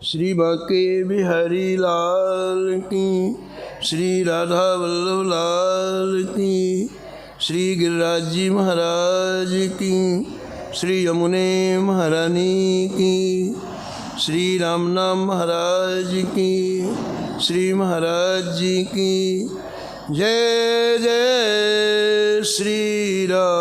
श्री बांके बिहारी लाल की, श्री राधा वल्लभ लाल की, श्री गिरिराज जी महाराज की, श्री यमुने महारानी की, श्री राम नाम महाराज की, श्री महाराज जी की जय जय श्री राधे।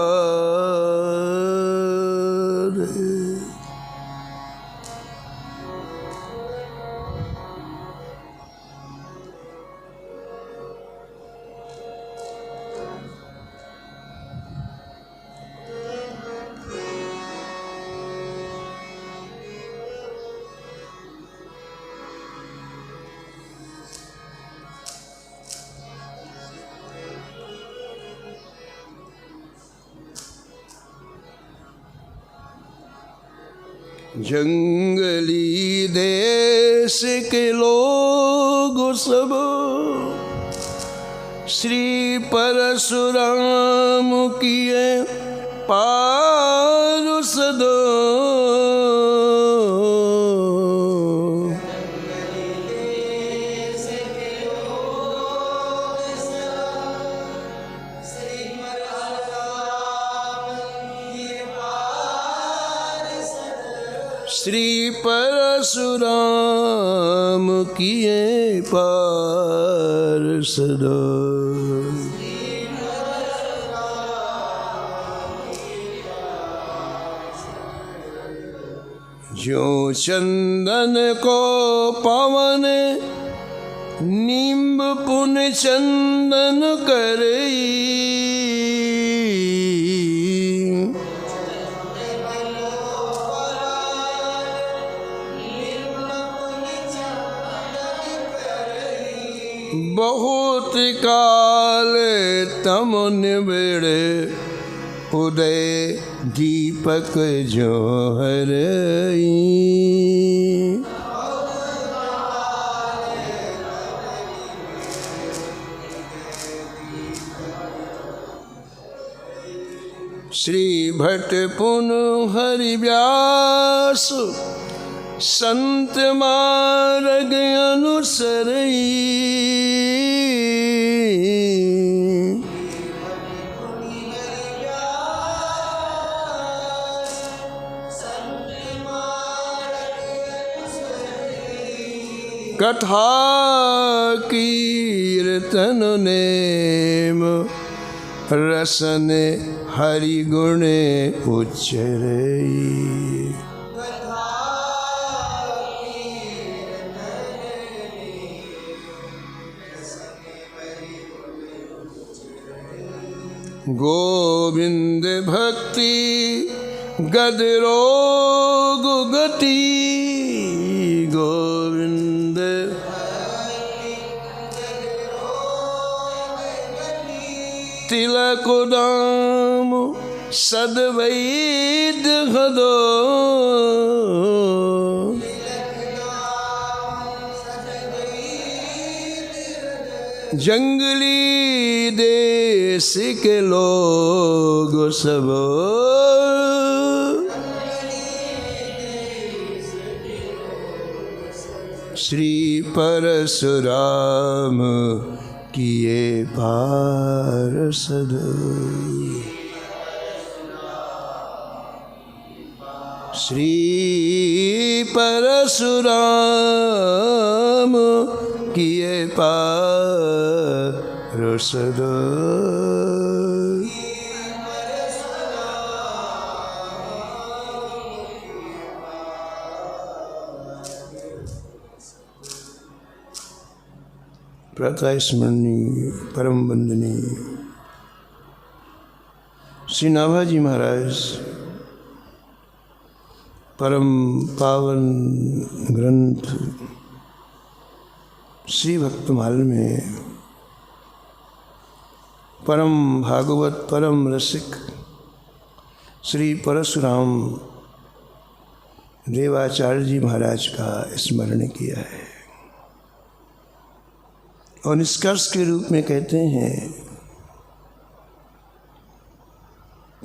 जंगली देश के लोग सब श्री परशुराम किए पार्षद, श्री परशुराम किए पार्षद। जो चंदन को पवन नींब पुन चंदन करई, बहुत काल तम निबिड़ उदय दीपक जोहरई। श्री भट्ट पुन हरि व्यास संत मार्ग अनुसरई, कथा कीर्तन नेम रसन हरि गुण उच्चरई। गोविंद भक्ति गद रोग गति, गोविंद तिलक दाम सदवैद हदो, जंगली देश के लोग सब श्री परशुराम किए पार्षद। श्री परशुराम किए पार्षद। प्रातः स्मरणीय परम वंदनीय श्री नाभाजी महाराज परम पावन ग्रंथ श्री भक्तमाल में परम भागवत परम रसिक श्री परशुराम देवाचार्य जी महाराज का स्मरण किया है और निष्कर्ष के रूप में कहते हैं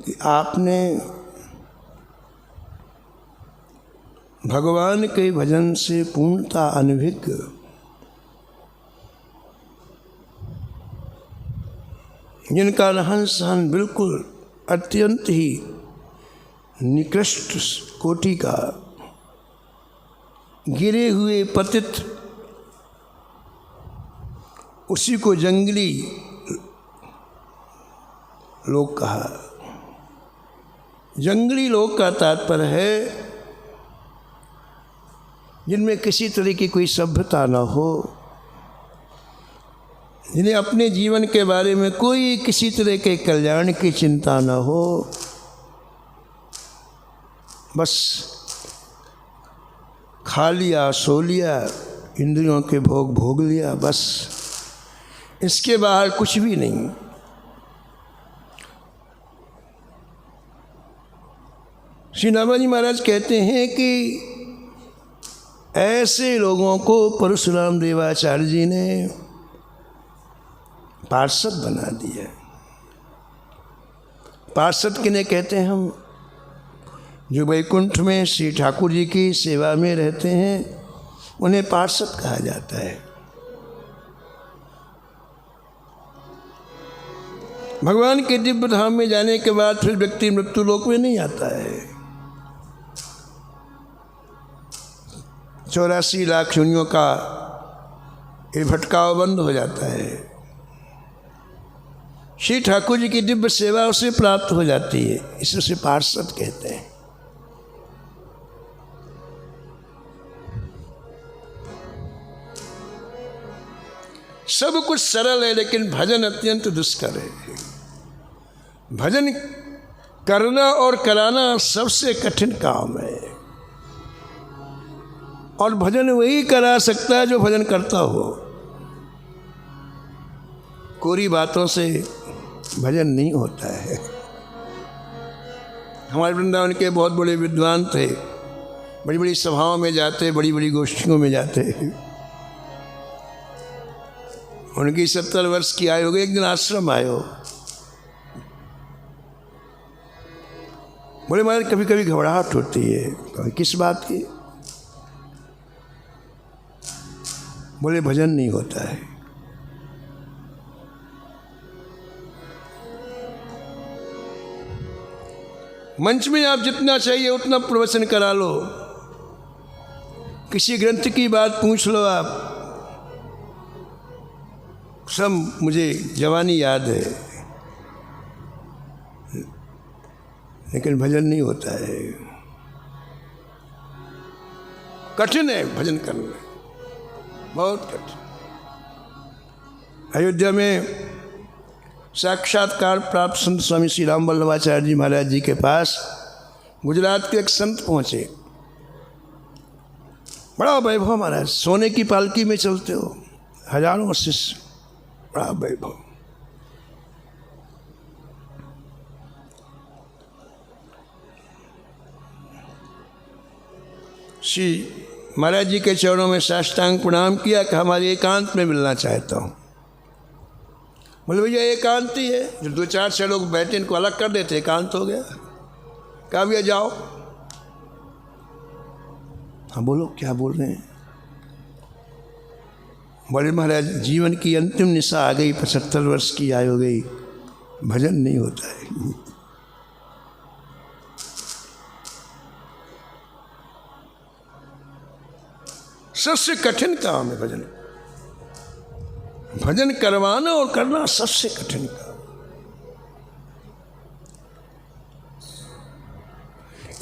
कि आपने भगवान के भजन से पूर्णता अनभिज्ञ, जिनका रहन सहन बिल्कुल अत्यंत ही निकृष्ट कोटि का, गिरे हुए पतित, उसी को जंगली लोग कहा। जंगली लोग का तात्पर्य है जिनमें किसी तरह की कोई सभ्यता न हो, जिन्हें अपने जीवन के बारे में कोई किसी तरह के कल्याण की चिंता न हो, बस खा लिया, सो लिया, इंद्रियों के भोग भोग लिया, बस इसके बाहर कुछ भी नहीं। श्री नामाजी महाराज कहते हैं कि ऐसे लोगों को परशुराम देवाचार्य जी ने पार्षद बना दिया। पार्षद किन्हें कहते हैं हम? जो वैकुंठ में श्री ठाकुर जी की सेवा में रहते हैं, उन्हें पार्षद कहा जाता है। भगवान के दिव्य धाम में जाने के बाद फिर व्यक्ति मृत्यु लोक में नहीं आता है। 84 लाख योनियों का ये भटकाव बंद हो जाता है। श्री ठाकुर जी की दिव्य सेवा उसे प्राप्त हो जाती है, इसे उसे पार्षद कहते हैं। सब कुछ सरल है, लेकिन भजन अत्यंत दुष्कर है। भजन करना और कराना सबसे कठिन काम है, और भजन वही करा सकता है जो भजन करता हो। कोरी बातों से भजन नहीं होता है। हमारे वृंदावन के बहुत बड़े विद्वान थे, बड़ी बड़ी सभाओं में जाते, बड़ी बड़ी गोष्ठियों में जाते। उनकी 70 वर्ष की आयु हो गई। एक दिन आश्रम आयो, बोले महाराज कभी कभी घबराहट होती है। किस बात की? बोले भजन नहीं होता है। मंच में आप जितना चाहिए उतना प्रवचन करा लो, किसी ग्रंथ की बात पूछ लो आप, सब मुझे जवानी याद है, लेकिन भजन नहीं होता है। कठिन है भजन करना, बहुत कठिन। अयोध्या में साक्षात्कार प्राप्त संत स्वामी श्री राम वल्लभाचार्य जी महाराज जी के पास गुजरात के एक संत पहुँचे। बड़ा वैभव महाराज, सोने की पालकी में चलते हो, हजारों शिष्य, बड़ा वैभव। श्री महाराज जी के चरणों में साष्टांग प्रणाम किया कि हमारे एकांत में मिलना चाहता हूँ। बोले भैया एकांत ही है, जो 2-4 लोग बैठे इनको अलग कर देते, एकांत हो गया। कहा भैया जाओ। हाँ बोलो, क्या बोल रहे हैं? बोले महाराज जीवन की अंतिम निशा आ गई, 75 वर्ष की आयु हो गई, भजन नहीं होता है। सबसे कठिन काम है भजन। भजन करवाना और करना सबसे कठिन काम।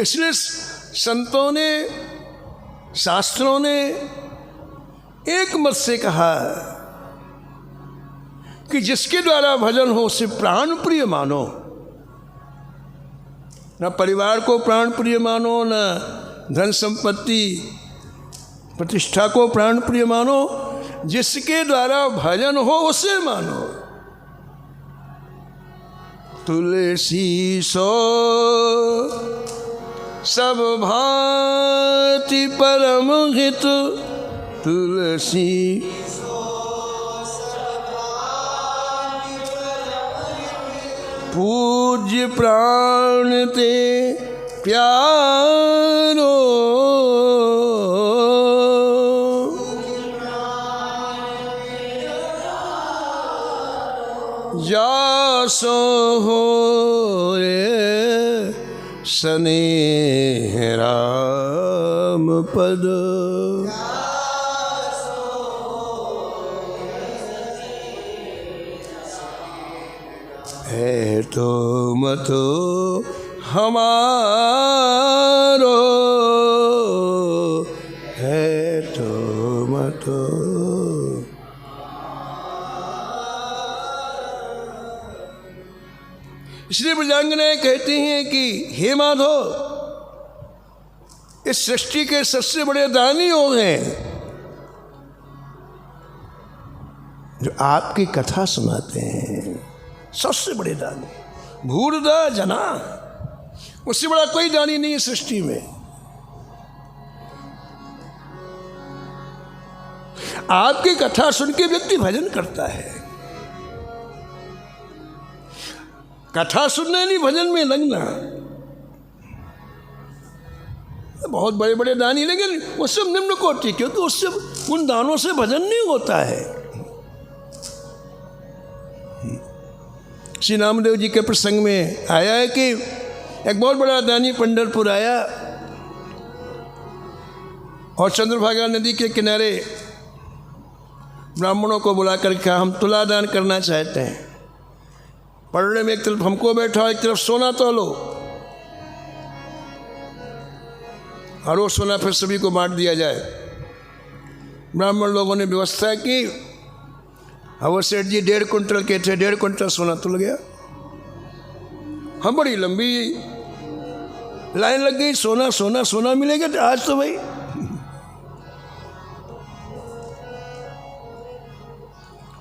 इसलिए संतों ने, शास्त्रों ने एक मत से कहा कि जिसके द्वारा भजन हो उसे प्राण प्रिय मानो। न परिवार को प्राण प्रिय मानो, न धन संपत्ति प्रतिष्ठा को प्राण प्रिय मानो, जिसके द्वारा भजन हो उसे मानो। तुलसी सो सब भांति परम हित, तुलसी पूज्य प्राण ते प्यारो, जासो हो रे स्नेह राम पद। है तो मतो हमारो, है तो मतो। इसलिए ब्रजांगनाएं कहती हैं कि हे माधव, इस सृष्टि के सबसे बड़े दानी हो हैं जो आपकी कथा सुनाते हैं। सबसे बड़े दानी भूरदा जना, उससे बड़ा कोई दानी नहीं है सृष्टि में। आपकी कथा सुन के व्यक्ति भजन करता है। कथा सुनने नहीं, भजन में लगना। बहुत बड़े बड़े दानी, लेकिन वो सब निम्न कोटि, क्योंकि उससे उन दानों से भजन नहीं होता है। श्री नामदेव जी के प्रसंग में आया है कि एक बहुत बड़ा दानी पंढरपुर आया और चंद्रभागा नदी के किनारे ब्राह्मणों को बुलाकर कहा, हम तुला दान करना चाहते हैं। पढ़ने में एक तरफ हमको बैठा, एक तरफ सोना तोलो, और वो सोना फिर सभी को बांट दिया जाए। ब्राह्मण लोगों ने व्यवस्था की। अब वो सेठ जी 1.5 कुंटल के थे, 1.5 कुंटल सोना तुल गया। हम बड़ी लंबी लाइन लग गई, सोना सोना सोना मिलेगा तो आज तो भाई।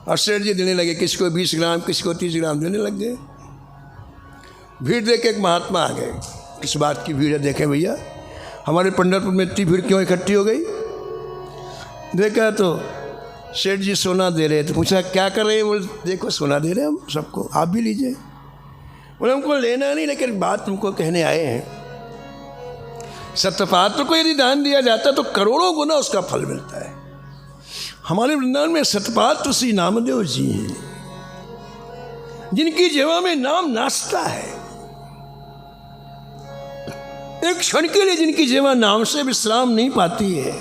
और सेठ जी देने लगे, किसी को 20 ग्राम, किसी को 30 ग्राम देने लग गए। भीड़ देख के एक महात्मा आ गए। किस बात की भीड़ है देखें भैया, हमारे पंढरपुर में इतनी भीड़ क्यों इकट्ठी हो गई। देखा तो सेठ जी सोना दे रहे। तो पूछा क्या कर रहे हैं। बोले देखो सोना दे रहे हैं हम सबको, आप भी लीजिए। बोले हमको लेना नहीं, लेकिन बात तुमको कहने आए हैं। सतपात्र को यदि दान दिया जाता तो करोड़ों गुना उसका फल मिलता है। हमारे वृंदावन में सतपात्र श्री नामदेव जी हैं, जिनकी जीवा में नाम नाचता है। एक क्षण के लिए जिनकी जीवा नाम से विश्राम नहीं पाती है।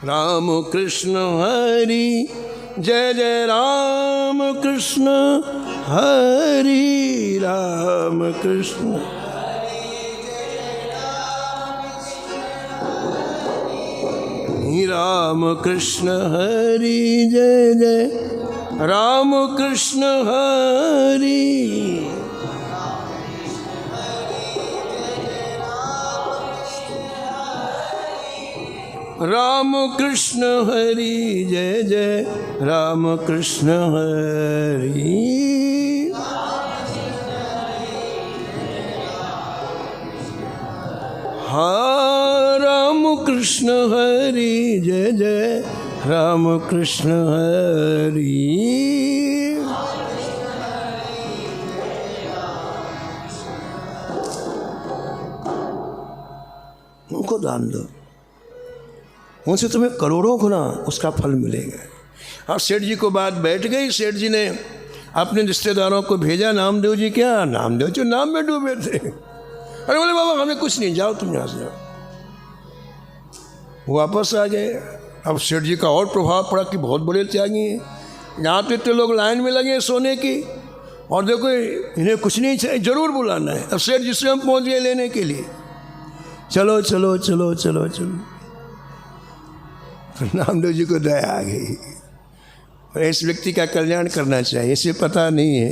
राम कृष्ण हरि जय जय राम कृष्ण हरि, राम कृष्ण राम कृष्ण हरि जय जय राम कृष्ण हरि। राम कृष्ण हरि जय जय राम कृष्ण हरि। हाँ राम कृष्ण हरि जय जय राम कृष्ण हरि। उनको दान दो, उनसे तुम्हें करोड़ों गुना उसका फल मिलेगा। अब सेठ जी को बात बैठ गई। सेठ जी ने अपने रिश्तेदारों को भेजा, नामदेव जी क्या, नामदेव जो नाम में डूबे थे। अरे बोले बाबा हमें कुछ नहीं, जाओ तुम यहाँ से जाओ। वापस आ गए। अब सेठ जी का और प्रभाव पड़ा कि बहुत बड़े त्यागी हैं। यहाँ तो इतने लोग लाइन में लगे सोने की, और देखो इन्हें कुछ नहीं चाहिए, जरूर बुलाना है। अब सेठ जी स्वयं पहुँच गए लेने के लिए। चलो चलो चलो चलो चलो। नामदेव जी को दया आ गई, और इस व्यक्ति का कल्याण करना चाहिए, इसे पता नहीं है।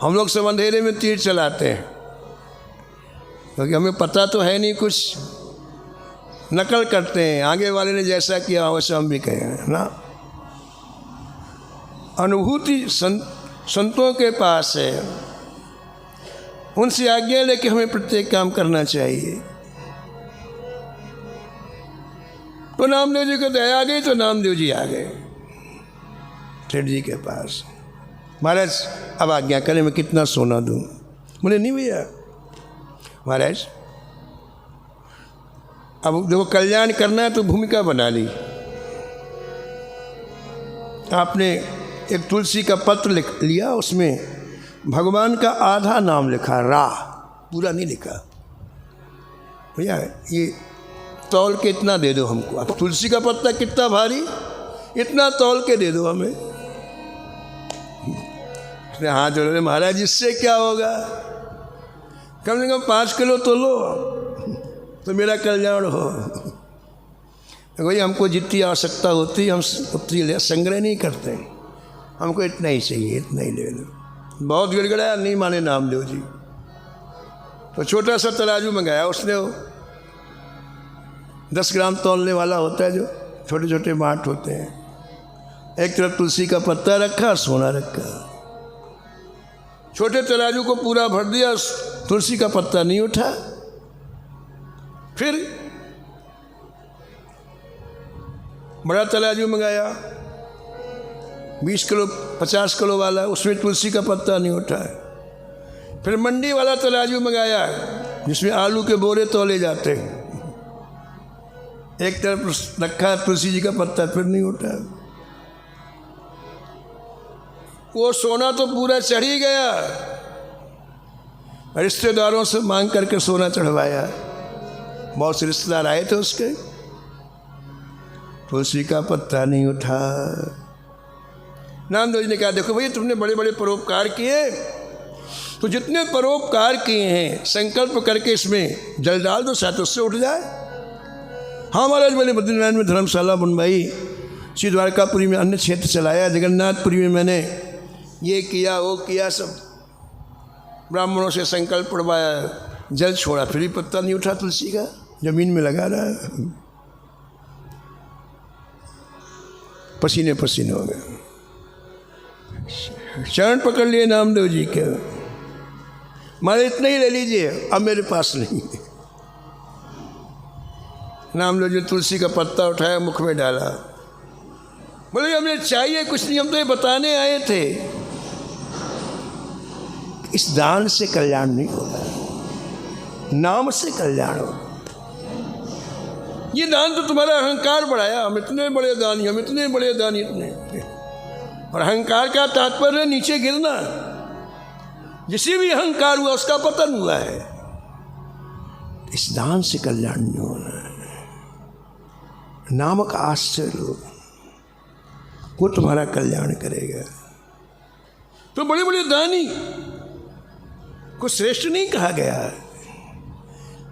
हम लोग सब अंधेरे में तीर चलाते हैं, क्योंकि हमें पता तो है नहीं, कुछ नकल करते हैं। आगे वाले ने जैसा किया वैसा हम भी कहें ना। अनुभूति संतों के पास है, उनसे आज्ञा लेके हमें प्रत्येक काम करना चाहिए। तो नामदेव जी को दया आ गई, तो नामदेव जी आ गए सेठ जी के पास। महाराज अब आज्ञा करें, मैं कितना सोना दूं। बोले नहीं भैया महाराज, अब देखो कल्याण करना है तो भूमिका बना ली। आपने एक तुलसी का पत्र लिख लिया, उसमें भगवान का आधा नाम लिखा, रा, पूरा नहीं लिखा। भैया ये तौल के इतना दे दो हमको। अब तुलसी का पत्ता कितना भारी, इतना तौल के दे दो हमें। उसने हाथ जोड़ रहे, महाराज इससे क्या होगा, कम से कम 5 किलो तो लो तो मेरा कल्याण हो। भाई हमको जितनी आवश्यकता होती हम उतनी संग्रह नहीं करते, हमको इतना ही चाहिए, इतना ही ले लो। बहुत गिड़गिड़ाया, नहीं माने नामदेव जी। तो छोटा सा तराजू मंगाया उसने, वो 10 ग्राम तौलने वाला होता है, जो छोटे छोटे माठ होते हैं। एक तरफ तुलसी का पत्ता रखा, सोना रखा, छोटे तराजू को पूरा भर दिया, तुलसी का पत्ता नहीं उठा। फिर बड़ा तराजू मंगाया 20 किलो 50 किलो वाला, उसमें तुलसी का पत्ता नहीं उठा है। फिर मंडी वाला तराजू मंगाया जिसमें आलू के बोरे तौले जाते हैं, एक तरफ रखा तुलसी जी का पत्ता, फिर नहीं उठा। वो सोना तो पूरा चढ़ ही गया, रिश्तेदारों से मांग करके सोना चढ़वाया। बहुत से रिश्तेदार आए थे उसके, तुलसी का पत्ता नहीं उठा। नामदेव जी ने कहा, देखो भैया तुमने बड़े बड़े परोपकार किए, तो जितने परोपकार किए हैं संकल्प करके इसमें जल डाल दो, शायद उससे उठ जाए। हाँ महाराज, मैंने बद्रीनाथ में धर्मशाला बनवाई, श्री द्वारकापुरी में अन्य क्षेत्र चलाया, जगन्नाथपुरी में मैंने ये किया वो किया, सब ब्राह्मणों से संकल्प पढ़वाया, जल छोड़ा, फिर भी पत्ता नहीं उठा तुलसी का, जमीन में लगा रहा है। पसीने पसीने हो गए, चरण पकड़ लिए नामदेव जी के, मारे इतना ही ले लीजिए, अब मेरे पास नहीं। नामदेव जी तुलसी का पत्ता उठाया, मुख में डाला, बोले हमें चाहिए कुछ नहीं, हम तो ये बताने आए थे इस दान से कल्याण नहीं होगा, नाम से कल्याण होगा। ये दान तो तुम्हारा अहंकार बढ़ाया, हम इतने बड़े दानी, हम इतने बड़े दानी, इतने। और अहंकार का तात्पर्य नीचे गिरना, जिसे भी अहंकार हुआ उसका पतन हुआ है। इस दान से कल्याण नहीं होना है। नामक आश्रय लो, वो तुम्हारा कल्याण करेगा। तो बड़े बड़े दानी को श्रेष्ठ नहीं कहा गया,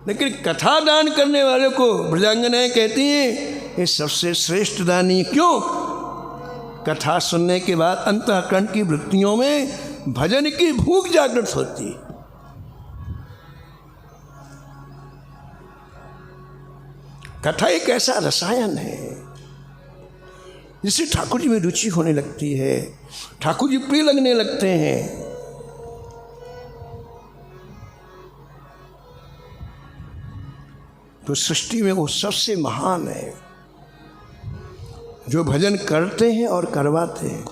लेकिन कथा दान करने वाले को ब्रजांगनाएं कहती हैं ये सबसे श्रेष्ठ दानी। क्यों? कथा सुनने के बाद अंतःकरण की वृत्तियों में भजन की भूख जागृत होती। कथा एक ऐसा रसायन है जिससे ठाकुर जी में रुचि होने लगती है, ठाकुर जी प्रिय लगने लगते हैं। तो सृष्टि में वो सबसे महान है जो भजन करते हैं और करवाते हैं।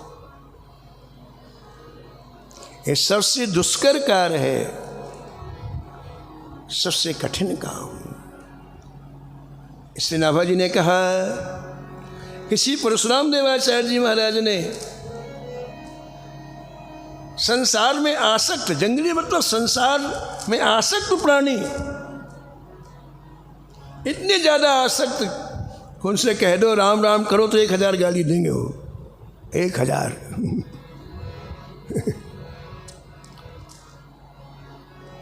ये सबसे दुष्कर कार्य है, सबसे कठिन काम। इसलिए नाभा जी ने कहा, किसी परशुराम देवाचार्य जी महाराज ने संसार में आसक्त, जंगली मतलब संसार में आसक्त प्राणी, इतने ज़्यादा आसक्त, उनसे कह दो राम राम करो तो 1000 गाली देंगे वो, 1000।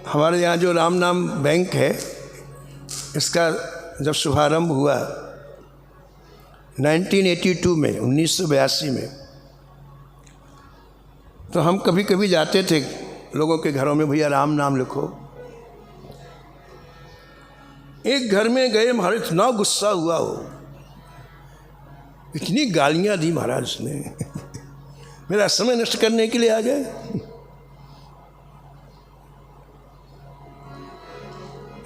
हमारे यहाँ जो राम नाम बैंक है, इसका जब शुभारंभ हुआ 1982 में, 1982 में, तो हम कभी कभी जाते थे लोगों के घरों में, भैया राम नाम लिखो। एक घर में गए, महाराज इतना गुस्सा हुआ, हो इतनी गालियां दी महाराज ने, मेरा समय नष्ट करने के लिए आ गए।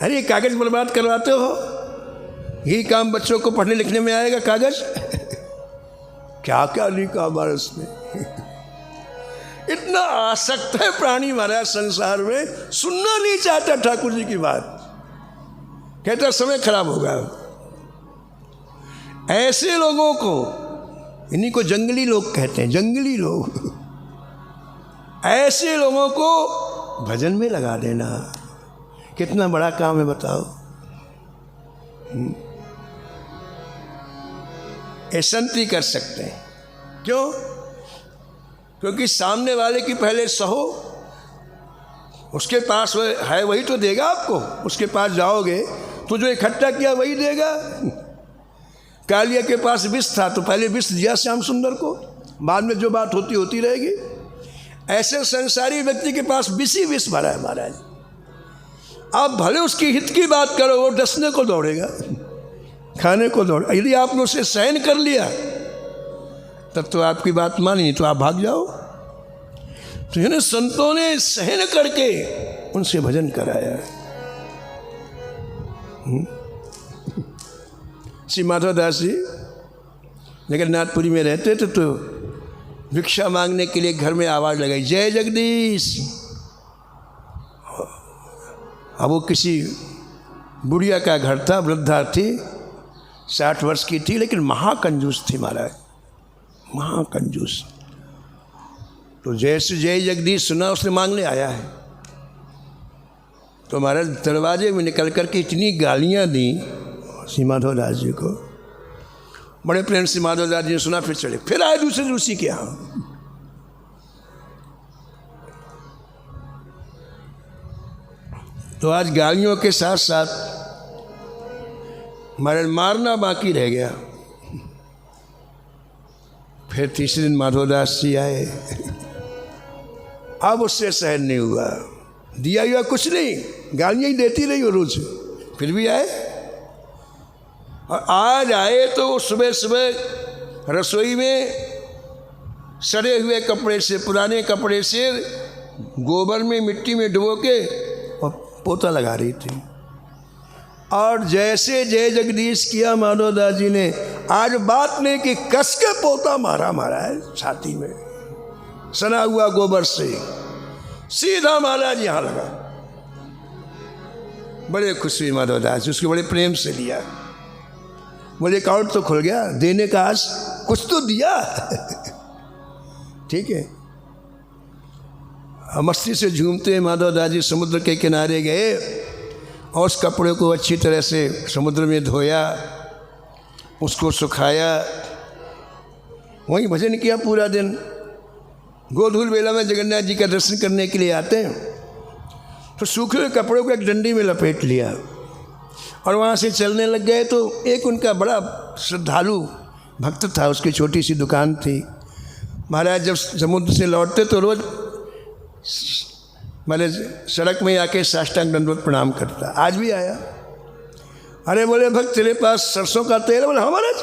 अरे कागज बर्बाद करवाते हो, यही काम बच्चों को पढ़ने लिखने में आएगा कागज। क्या क्या लिखा हमारे उसमें। इतना आसक्त है प्राणी महाराज संसार में, सुनना नहीं चाहता ठाकुर जी की बात, कहता समय खराब होगा। ऐसे लोगों को इन्हीं को जंगली लोग कहते हैं, जंगली लोग। ऐसे लोगों को भजन में लगा देना कितना बड़ा काम है बताओ। ये संत ही कर सकते हैं। क्यों? क्योंकि सामने वाले की पहले सहो, उसके पास है वही तो देगा आपको। उसके पास जाओगे तो जो इकट्ठा किया वही देगा। कालिया के पास विष था तो पहले विष दिया श्याम सुंदर को, बाद में जो बात होती रहेगी। ऐसे संसारी व्यक्ति के पास विष ही विष भरा है महाराज। आप भले उसकी हित की बात करो, वो डसने को दौड़ेगा, खाने को दौड़। यदि आपने उसे सहन कर लिया तब तो आपकी बात मानी, तो आप भाग जाओ। तो यानी संतों ने सहन करके उनसे भजन कराया है। श्री माधवदास जी जगन्नाथपुरी में रहते थे तो भिक्षा मांगने के लिए घर में आवाज़ लगाई, जय जगदीश। अब वो किसी बुढ़िया का घर था, वृद्धा थी, 60 वर्ष की थी, लेकिन महाकंजूस थी महाराज, महाकंजूस। तो जैसे जय जगदीश सुना उसने मांगने आया है, तो महाराज दरवाजे में निकल कर के इतनी गालियाँ दी श्री माधवदास जी को। बड़े प्रेम से माधवदास जी ने सुना, फिर चले, फिर आए दूसरे ऋषि के यहाँ। तो आज गालियों के साथ साथ महाराज मारना बाकी रह गया। फिर तीसरे दिन माधवदास जी आए, अब उससे सहन नहीं हुआ, दिया हुआ कुछ नहीं, गालियाँ ही देती रही वो रोज। फिर भी आए, और आज आए तो सुबह सुबह रसोई में सड़े हुए कपड़े से, पुराने कपड़े से गोबर में मिट्टी में डुबो के और पोता लगा रही थी। और जैसे जय जगदीश किया माधवदास जी ने, आज बात नहीं कि कस के पोता मारा है छाती में, सना हुआ गोबर से सीधा महाराज यहाँ लगा। बड़े खुश हुई माधवदास जी, उसके बड़े प्रेम से लिया। बोले अकाउंट तो खुल गया, देने का आज कुछ तो दिया। ठीक है। मस्ती से झूमते माधवदास जी समुद्र के किनारे गए और उस कपड़े को अच्छी तरह से समुद्र में धोया, उसको सुखाया, वहीं भजन किया पूरा दिन। गोधूल बेला में जगन्नाथ जी का दर्शन करने के लिए आते हैं तो सूखे हुए कपड़ों को एक डंडी में लपेट लिया और वहाँ से चलने लग गए। तो एक उनका बड़ा श्रद्धालु भक्त था, उसकी छोटी सी दुकान थी। महाराज जब समुद्र से लौटते तो रोज़ मैंने सड़क में आके साष्टांग दंडवत प्रणाम करता। आज भी आया, अरे बोले भक्त तेरे पास सरसों का तेल है? बोले हाँ महाराज।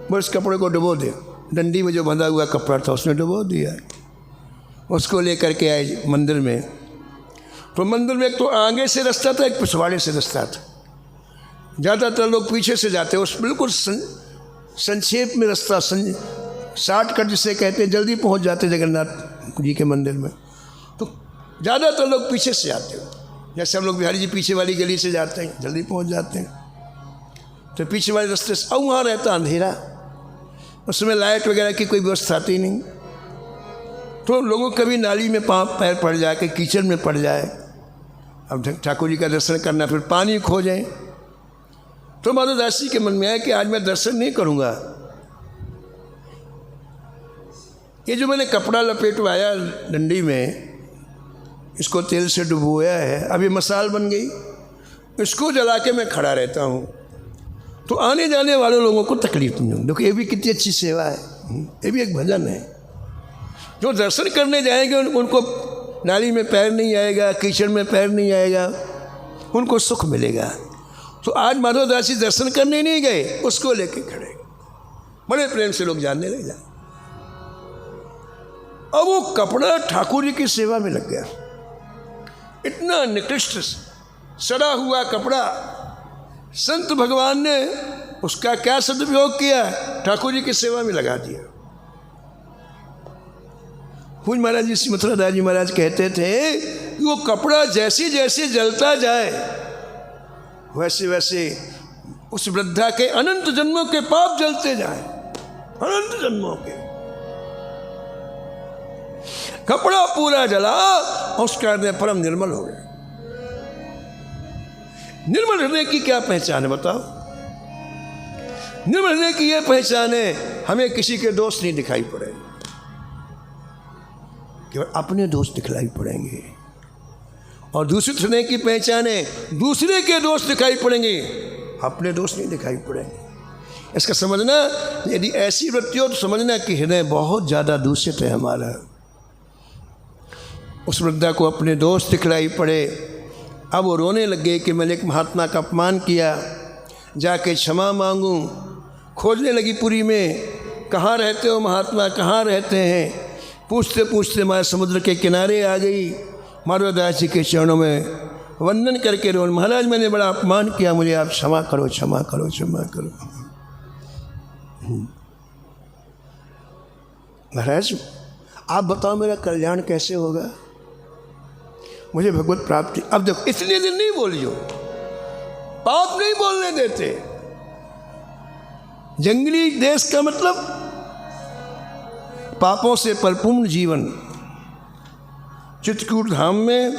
बोले इस कपड़े को डुबो दे। डंडी में जो बंधा हुआ कपड़ा था उसने डुबो दिया। उसको लेकर के आए मंदिर में। तो मंदिर में एक तो आगे से रास्ता था, एक पिछवाड़े से रास्ता था। ज़्यादातर लोग पीछे से जाते, उस बिल्कुल संक्षेप में रास्ता, शॉर्टकट जिसे कहते हैं, जल्दी पहुंच जाते जगन्नाथ जी के मंदिर में। तो ज़्यादातर लोग पीछे से आते हैं, जैसे हम लोग बिहारी जी पीछे वाली गली से जाते हैं, जल्दी पहुंच जाते हैं। तो पीछे वाले रास्ते से अब वहाँ रहता अंधेरा, उसमें लाइट वगैरह की कोई व्यवस्था थी नहीं। तो लोगों कभी नाली में पैर पड़ जाए, कि कीचड़ में पड़ जाए, अब ठाकुर जी का दर्शन करना, फिर पानी खो जाए। तो माधवदास जी के मन में आया कि आज मैं दर्शन नहीं करूँगा। ये जो मैंने कपड़ा लपेटवाया डंडी में, इसको तेल से डुबोया है, अब ये मसाल बन गई, इसको जला के मैं खड़ा रहता हूँ तो आने जाने वाले लोगों को तकलीफ नहीं होगी। देखो ये भी कितनी अच्छी सेवा है, ये भी एक भजन है। जो दर्शन करने जाएंगे उनको नाली में पैर नहीं आएगा, कीचड़ में पैर नहीं आएगा, उनको सुख मिलेगा। तो आज माधवदास जी दर्शन करने नहीं गए, उसको लेके खड़े, बड़े प्रेम से लोग जानने लगे। अब वो कपड़ा ठाकुर जी की सेवा में लग गया। इतना निकृष्ट सड़ा हुआ कपड़ा, संत भगवान ने उसका क्या सदुपयोग किया, ठाकुर जी की सेवा में लगा दिया। पूज महाराज जी श्री मथुरादास जी महाराज कहते थे कि वो कपड़ा जैसे जैसे जलता जाए वैसे वैसे उस वृद्धा के अनंत जन्मों के पाप जलते जाए। अनंत जन्मों के। कपड़ा पूरा जला और उसका हृदय परम निर्मल हो गया। निर्मल हृदय की क्या पहचान है बताओ? निर्मल हृदय की यह पहचान है, हमें किसी के दोष नहीं दिखाई पड़े, केवल अपने दोष दिखलाई पड़ेंगे। और दूसरे हृदय की पहचान है, दूसरे के दोष दिखाई पड़ेंगे, अपने दोष नहीं दिखाई पड़ेंगे। इसका समझना, यदि ऐसी वृत्ति हो तो समझना कि हृदय बहुत ज़्यादा दूषित है हमारा। उस वृद्धा को अपने दोष दिखलाई पड़े। अब वो रोने लगे कि मैंने एक महात्मा का अपमान किया, जाके क्षमा मांगूं। खोजने लगी पुरी में, कहाँ रहते हो महात्मा, कहाँ रहते हैं। पूछते पूछते मैं समुद्र के किनारे आ गई, माधवदास जी के चरणों में वंदन करके रो, महाराज मैंने बड़ा अपमान किया, मुझे आप क्षमा करो, क्षमा करो, क्षमा करो। महाराज आप बताओ मेरा कल्याण कैसे होगा, मुझे भगवत प्राप्ति। अब देखो, इतने दिन नहीं बोलियो, पाप नहीं बोलने देते। जंगली देश का मतलब पापों से परिपूर्ण जीवन। चित्रकूट धाम में,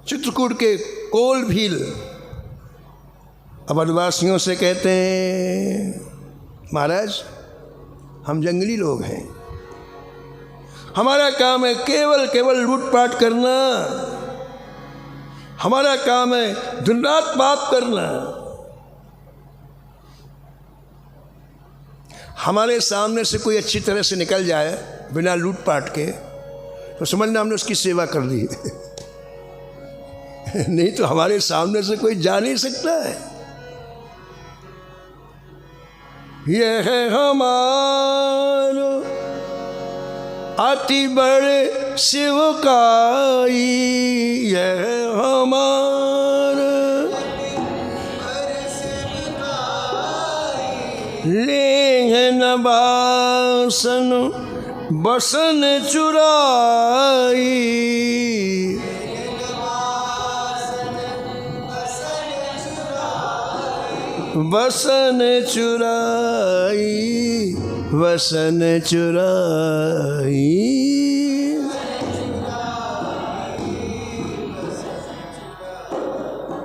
चित्रकूट के कोल भील अब आदिवासियों से कहते हैं, महाराज हम जंगली लोग हैं, हमारा काम है केवल केवल लूटपाट करना, हमारा काम है दिन रात पाप करना। हमारे सामने से कोई अच्छी तरह से निकल जाए बिना लूटपाट के तो समझना हमने उसकी सेवा कर दी नहीं तो हमारे सामने से कोई जा नहीं सकता है। यह है हमारो अति बड़े शिवकाई, यह हमारा लेह नबासन बसन चुराई, बसन चुराई, वसन चुराई।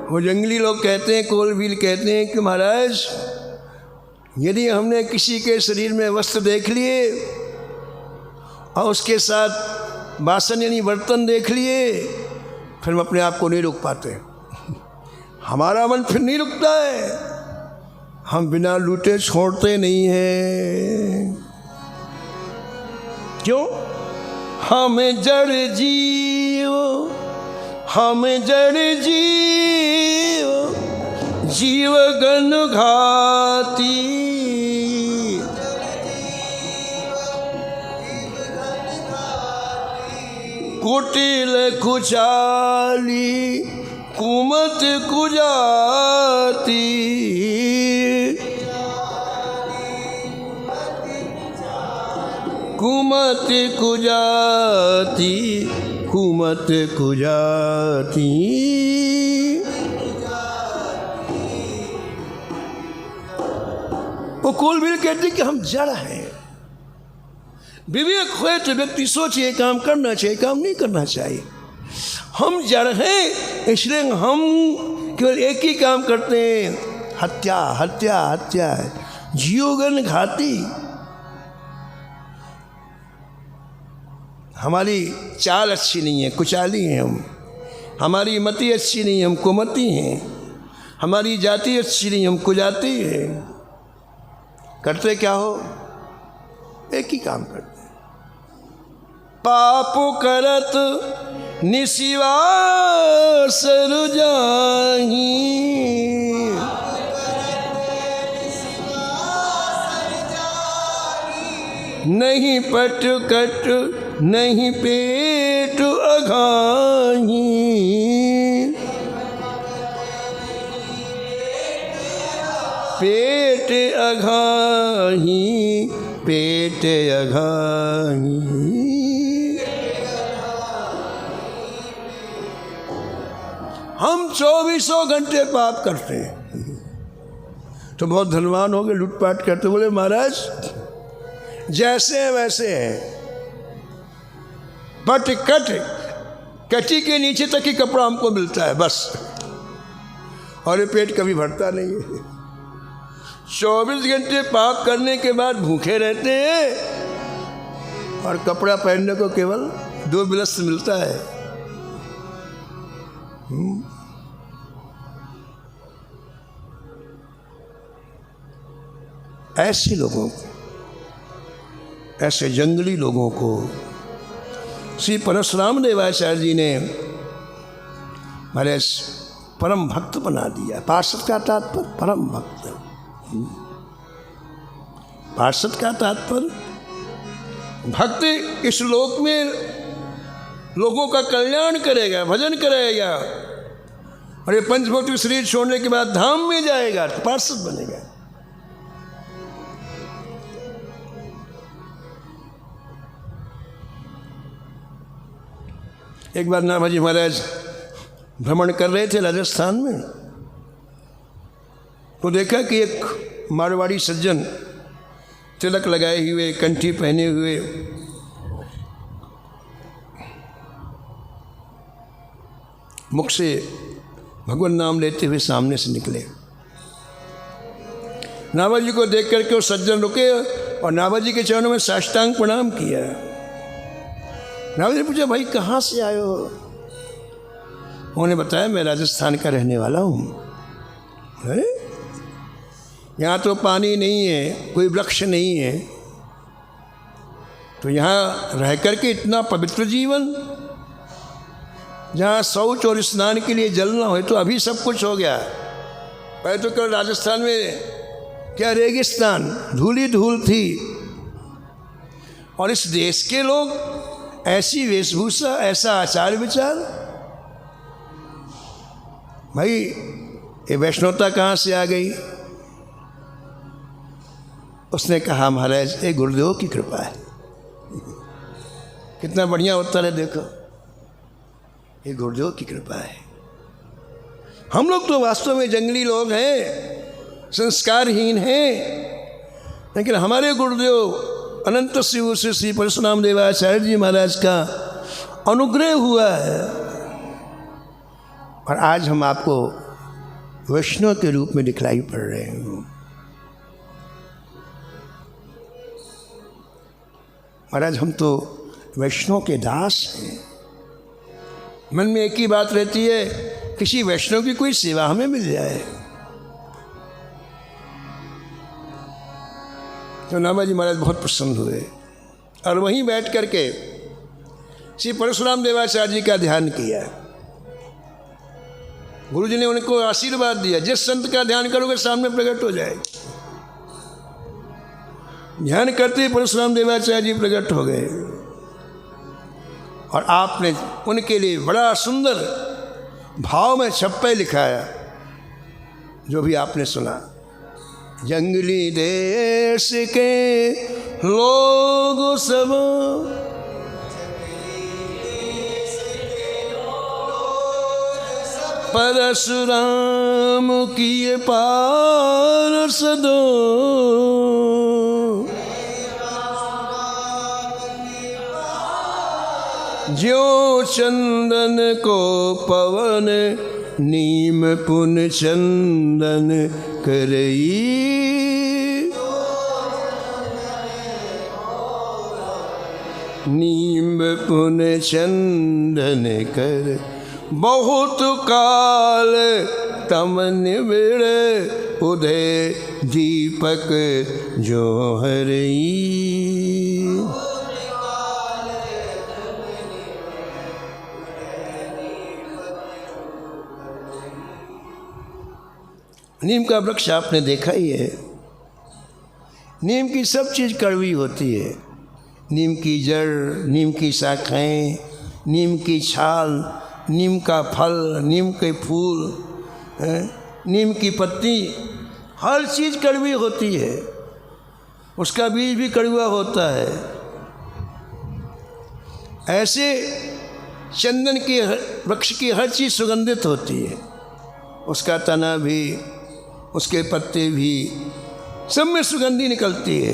वो जंगली लोग कहते हैं, कोलभील कहते हैं कि महाराज यदि हमने किसी के शरीर में वस्त्र देख लिए और उसके साथ बासन यानी बर्तन देख लिए, फिर हम अपने आप को नहीं रोक पाते, हमारा मन फिर नहीं रुकता है, हम बिना लूटे छोड़ते नहीं हैं। क्यों? हम जड़ जीव, हम जड़ जीव, जीव गण घाती, कुटिल कुचाली कुमत कुजाती, कुमत कुजाती, कुमत कुजाती। वो कोलभील कहते कि हम जड़ हैं। विवेक हुए तो व्यक्ति सोचे काम करना चाहिए, काम नहीं करना चाहिए। हम जड़ हैं इसलिए हम केवल एक ही काम करते हैं, हत्या हत्या हत्या। जीवगण घाती, हमारी चाल अच्छी नहीं है, कुचाली हैं हम, हमारी मति अच्छी नहीं है, हम कुमती हैं, हमारी जाति अच्छी नहीं, हम कुजाती हैं। करते क्या हो? एक ही काम करते, पाप करत निशिवा सर जाही, नहीं पट कट नहीं पेट अघाही, पेट अघाही, पेट अघाही। हम 24 घंटे पाप करते हैं तो बहुत धनवान हो गए, लूटपाट करते। बोले महाराज जैसे हैं वैसे हैं, बट कटी के नीचे तक ही कपड़ा हमको मिलता है बस, और ये पेट कभी भरता नहीं है। 24 घंटे पाप करने के बाद भूखे रहते हैं और कपड़ा पहनने को केवल 2 बिलस मिलता है। ऐसे लोगों को, ऐसे जंगली लोगों को श्री परशुराम देवाचार्य जी ने हमारे परम भक्त बना दिया। पार्षद का तात्पर्य परम भक्त, पार्षद का तात्पर्य भक्त इस लोक में लोगों का कल्याण करेगा, भजन करेगा, और ये पंचभौतिक शरीर छोड़ने के बाद धाम में जाएगा तो पार्षद बनेगा। एक बार नाभाजी महाराज भ्रमण कर रहे थे राजस्थान में, तो देखा कि एक मारवाड़ी सज्जन तिलक लगाए हुए, कंठी पहने हुए, मुख से भगवान नाम लेते हुए सामने से निकले। नाभाजी को देख करके वो सज्जन रुके और नाभाजी के चरणों में साष्टांग प्रणाम किया। नाभाजी ने पूछा, भाई कहाँ से आए हो? उन्होंने बताया, मैं राजस्थान का रहने वाला हूँ। अरे यहाँ तो पानी नहीं है, कोई वृक्ष नहीं है, तो यहाँ रह करके इतना पवित्र जीवन, जहाँ शौच और स्नान के लिए जल ना हो, तो अभी सब कुछ हो गया। पहले तो कल राजस्थान में क्या रेगिस्तान, धूली धूल थी, और इस देश के लोग ऐसी वेशभूषा, ऐसा आचार विचार। भाई ये वैष्णवता कहाँ से आ गई? उसने कहा, महाराज ये गुरुदेव की कृपा है। कितना बढ़िया उत्तर है, देखो, ये गुरुदेव की कृपा है। हम लोग तो वास्तव में जंगली लोग हैं, संस्कारहीन हैं, लेकिन हमारे गुरुदेव अनंत शिव श्री परशुराम देवाचार्य जी महाराज का अनुग्रह हुआ है, और आज हम आपको वैष्णव के रूप में दिखलाई पड़ रहे हैं। महाराज हम तो वैष्णव के दास हैं। मन में एक ही बात रहती है, किसी वैष्णव की कोई सेवा हमें मिल जाए। तो नाभाजी महाराज बहुत प्रसन्न हुए और वहीं बैठ करके श्री परशुराम देवाचार्य जी का ध्यान किया। गुरुजी ने उनको आशीर्वाद दिया, जिस संत का ध्यान करोगे सामने प्रकट हो जाए। ध्यान करते ही परशुराम देवाचार्य जी प्रकट हो गए, और आपने उनके लिए बड़ा सुंदर भाव में छप्पे लिखाया, जो भी आपने सुना। जंगली देश के लोग सब परशुराम किए पार्षद, ज्यों चंदन को पवन नीम पुन चंदन करई, नीम पुन चंदन कर, बहुत काल तम निबिड़ उदय दीपक जो हरई। नीम का वृक्ष आपने देखा ही है। नीम की सब चीज़ कड़वी होती है। नीम की जड़, नीम की शाखाएं, नीम की छाल, नीम का फल, नीम के फूल, नीम की पत्ती, हर चीज़ कड़वी होती है। उसका बीज भी कड़वा होता है। ऐसे चंदन के वृक्ष की हर चीज़ सुगंधित होती है। उसका तना भी, उसके पत्ते भी, सब में सुगंधी निकलती है।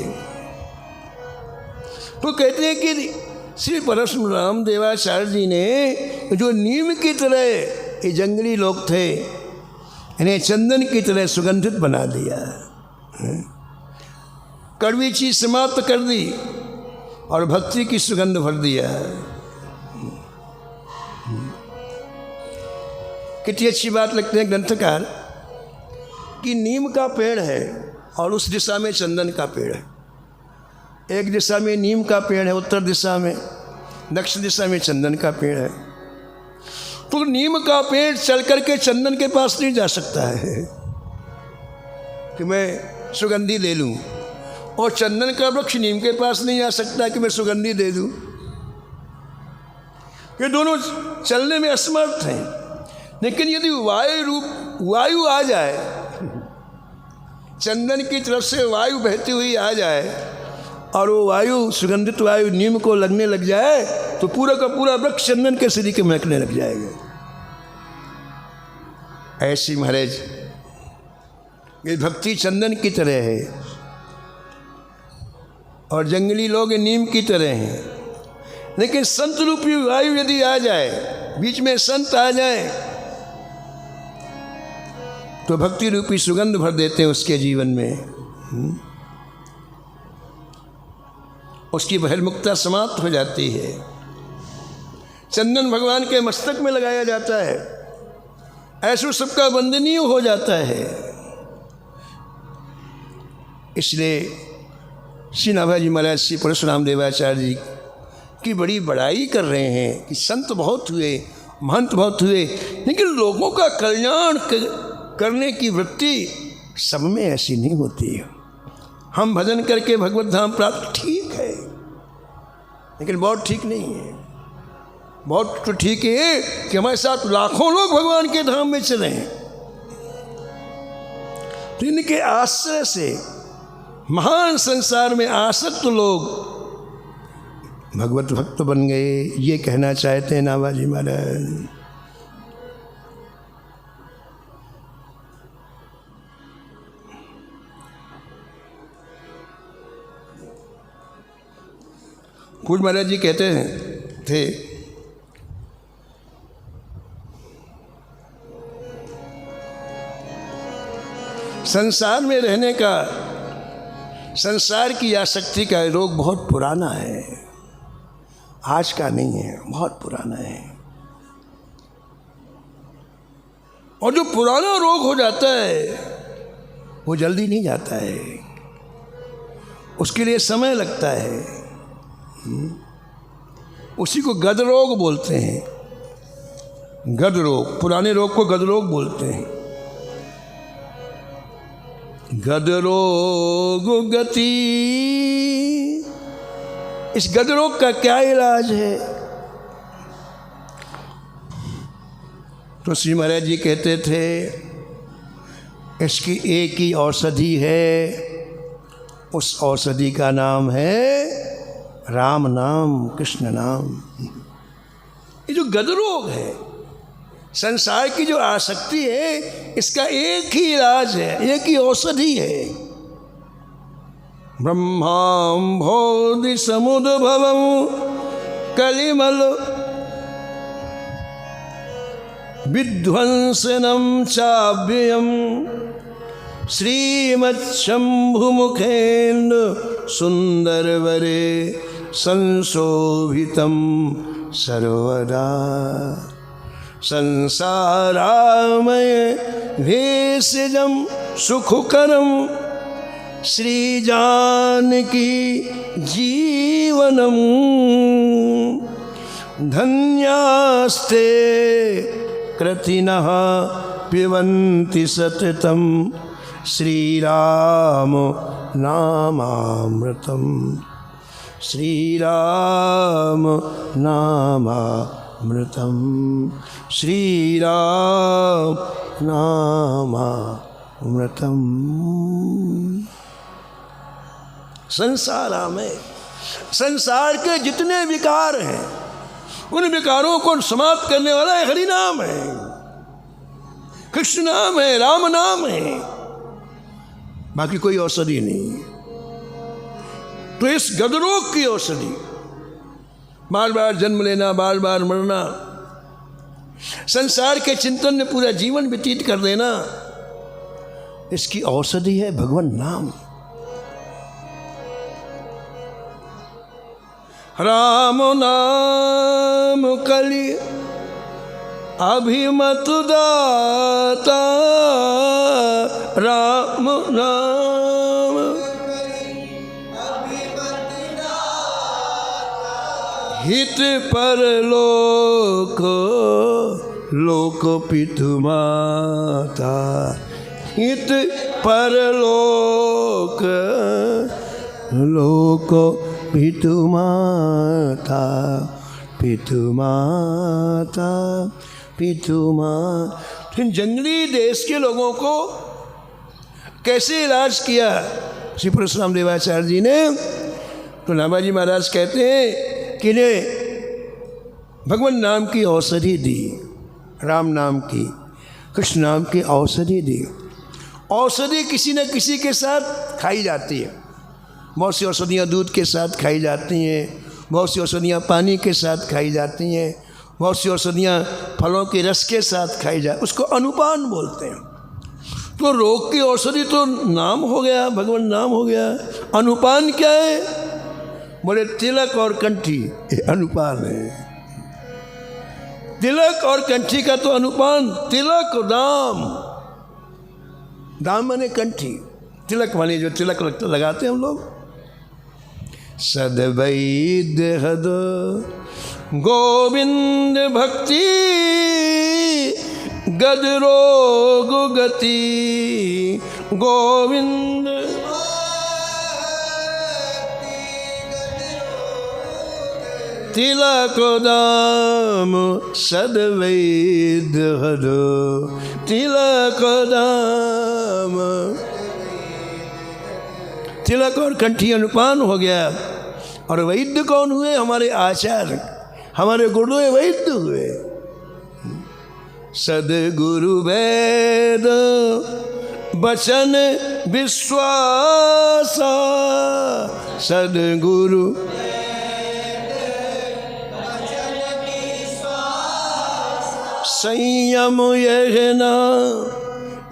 तो कहते हैं कि श्री परशुराम देवाचार्य जी ने जो नीम की तरह ये जंगली लोग थे, इन्हें चंदन की तरह सुगंधित बना दिया, कड़वी चीज समाप्त कर दी और भक्ति की सुगंध भर दिया। कितनी अच्छी बात लगती है ग्रंथकार कि नीम का पेड़ है और उस दिशा में चंदन का पेड़ है। एक दिशा में नीम का पेड़ है, उत्तर दिशा में, दक्षिण दिशा में चंदन का पेड़ है। तो नीम का पेड़ चल करके चंदन के पास नहीं जा सकता है कि मैं सुगंधी ले लूं, और चंदन का वृक्ष नीम के पास नहीं आ सकता कि मैं सुगंधी दे दूं। ये दोनों चलने में असमर्थ हैं। लेकिन यदि वायु आ जाए, चंदन की तरफ से वायु बहती हुई आ जाए और वो वायु, सुगंधित वायु नीम को लगने लग जाए, तो पूरा का पूरा वृक्ष चंदन के सीढ़ी के महकने लग जाएगा। ऐसी महाराज ये भक्ति चंदन की तरह है और जंगली लोग नीम की तरह हैं। लेकिन संत रूपी वायु यदि आ जाए, बीच में संत आ जाए, तो भक्ति रूपी सुगंध भर देते हैं उसके जीवन में। उसकी बहिर्मुखता समाप्त हो जाती है। चंदन भगवान के मस्तक में लगाया जाता है, ऐसा सबका वंदनीय हो जाता है। इसलिए श्री नाभाजी महाराज श्री परशुराम देवाचार्य जी की बड़ी बड़ाई कर रहे हैं कि संत बहुत हुए, महंत बहुत हुए, लेकिन लोगों का कल्याण करने की वृत्ति सब में ऐसी नहीं होती है। हम भजन करके भगवत धाम प्राप्त ठीक है, लेकिन बहुत ठीक नहीं है। बहुत तो ठीक है कि हमारे साथ लाखों लोग भगवान के धाम में चले हैं, तो इनके आश्रय से महान संसार में आसक्त लोग भगवत भक्त बन गए। ये कहना चाहते हैं नाभाजी महाराज। कुछ महाराज जी कहते थे संसार में रहने का, संसार की आसक्ति का रोग बहुत पुराना है, आज का नहीं है, बहुत पुराना है। और जो पुराना रोग हो जाता है वो जल्दी नहीं जाता है, उसके लिए समय लगता है। उसी को गद रोग बोलते हैं, गद रोग, पुराने रोग को गद रोग बोलते हैं। गद रोग गति, इस गद रोग का क्या इलाज है? तो श्री महाराज जी कहते थे इसकी एक ही औषधि है, उस औषधि का नाम है राम नाम, कृष्ण नाम। ये जो गद रोग है, संसार की जो आसक्ति है, इसका एक ही इलाज है, एक ही औषधि है। ब्रह्मांभोधि समुद्भवं कलिमल विध्वंसनं चाव्ययं श्रीमच्छम्भुमुखेन्द्र सुंदरवरे संशोभितं सर्वदा संसारामय भेषजं सुखकरं श्रीजानकी जीवनं धन्यास्ते कृतिनः पिबन्ति सततं श्रीराम नामामृतं, श्रीराम नामामृतं, श्रीराम नामामृतं। संसार में संसार के जितने विकार हैं, उन विकारों को समाप्त करने वाला हरि नाम है, कृष्ण नाम है, राम नाम है। बाकी कोई औषधि नहीं। तो इस गदरोग की औषधि, बार बार जन्म लेना, बार बार मरना, संसार के चिंतन में पूरा जीवन व्यतीत कर देना, इसकी औषधि है भगवान नाम। राम नाम कलि अभिमत दाता, राम नाम हित परलोक, लोक पितु माता, हित परलोक, लोक पितु माता, पितु माता, पितु माता। जंगली देश के लोगों को कैसे इलाज किया श्री परशुराम देवाचार्य जी ने? तो नाभाजी महाराज कहते हैं कि ने भगवान नाम की औषधि दी, राम नाम की, कृष्ण नाम की औषधि दी। औषधि किसी न किसी के साथ खाई जाती है। बहुत सी औषधियाँ दूध के साथ खाई जाती हैं, बहुत सी औषधियाँ पानी के साथ खाई जाती हैं, बहुत सी औषधियाँ फलों के रस के साथ खाई जाती, उसको अनुपान बोलते हैं। तो रोग की औषधि तो नाम हो गया, भगवान नाम हो गया। अनुपान क्या है? बोले तिलक और कंठी, ये अनुपान है। तिलक और कंठी का तो अनुपान, तिलक दाम, दाम माने कंठी, तिलक माने जो तिलक लगाते हैं हम लोग। सदवैद्य हद गोविंद भक्ति, गद रोग गति, गोविंद तिलक दाम, सदवैद्य हद तिलक दाम। तिलक और कंठी अनुपान हो गया। और वैद्य कौन हुए? हमारे आचार्य, हमारे गुरुदेव वैद्य हुए। सदगुरु वेद बचन विश्वास, सदगुरु संयम यह न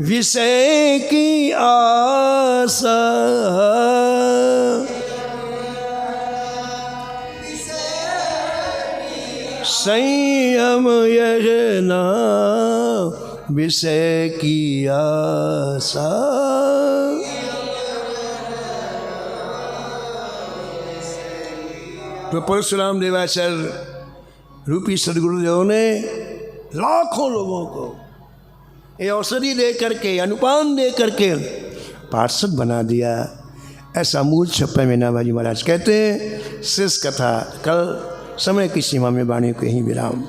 विषय की आशा, संयम यह न विषय की आशा। तो परशुराम देवाचार्य रूपी सदगुरुदेव ने लाखों लोगों को ये औषधि दे करके, अनुपान दे करके पार्षद बना दिया। ऐसा मूल छप्पे में नाभाजी महाराज कहते हैं। शेष कथा कल समय की सीमा में वाणी को यहीं विराम।